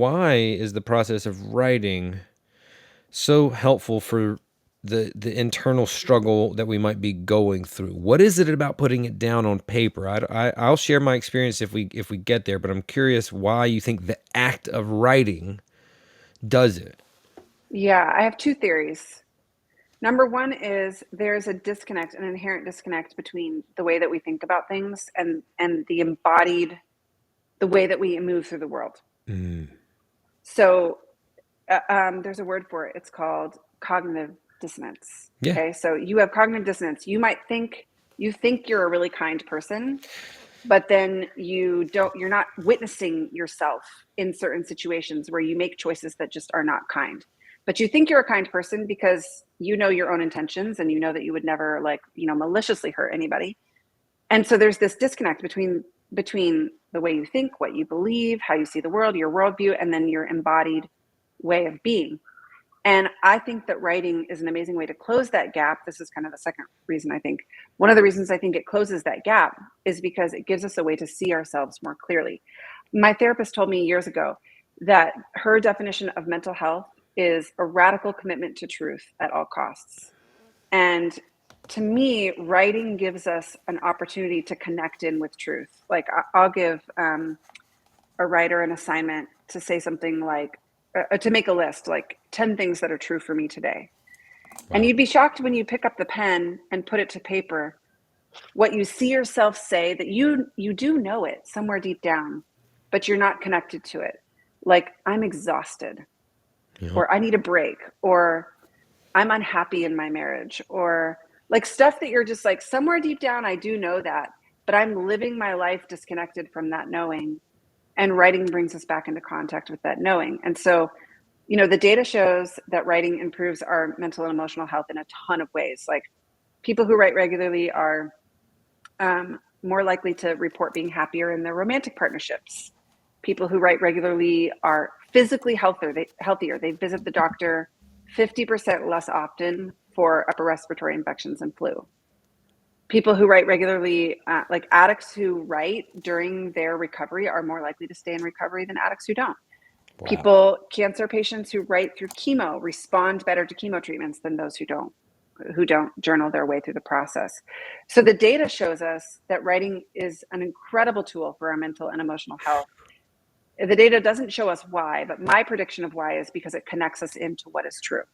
why is the process of writing so helpful for the internal struggle that we might be going through? What is it about putting it down on paper? I'll share my experience if we get there, but I'm curious why you think the act of writing does it. Yeah, I have two theories. Number one is there's a disconnect, an inherent disconnect between the way that we think about things and the embodied, the way that we move through the world. Mm. So there's a word for it. It's called cognitive dissonance. Yeah. Okay, so you have cognitive dissonance. You think you're a really kind person, but then you don't. You're not witnessing yourself in certain situations where you make choices that just are not kind. But you think you're a kind person because you know your own intentions and you know that you would never maliciously hurt anybody. And so there's this disconnect between the way you think, what you believe, how you see the world, your worldview, and then your embodied way of being. And I think that writing is an amazing way to close that gap. This is kind of the second reason I think. One of the reasons I think it closes that gap is because it gives us a way to see ourselves more clearly. My therapist told me years ago that her definition of mental health is a radical commitment to truth at all costs. And to me, writing gives us an opportunity to connect in with truth. Like I'll give a writer an assignment to say something like, to make a list, like 10 things that are true for me today. And Wow. you'd be shocked when you pick up the pen and put it to paper, what you see yourself say that you do know it somewhere deep down, but you're not connected to it. Like, I'm exhausted, Yep. or I need a break, or I'm unhappy in my marriage, or like stuff that you're just like, somewhere deep down, I do know that, but I'm living my life disconnected from that knowing. And writing brings us back into contact with that knowing. And so, the data shows that writing improves our mental and emotional health in a ton of ways. Like, people who write regularly are more likely to report being happier in their romantic partnerships. People who write regularly are physically healthier. They visit the doctor 50% less often for upper respiratory infections and flu. People who write regularly, like addicts who write during their recovery, are more likely to stay in recovery than addicts who don't. Wow. Cancer patients who write through chemo respond better to chemo treatments than those who don't journal their way through the process. So the data shows us that writing is an incredible tool for our mental and emotional health. The data doesn't show us why, but my prediction of why is because it connects us into what is true.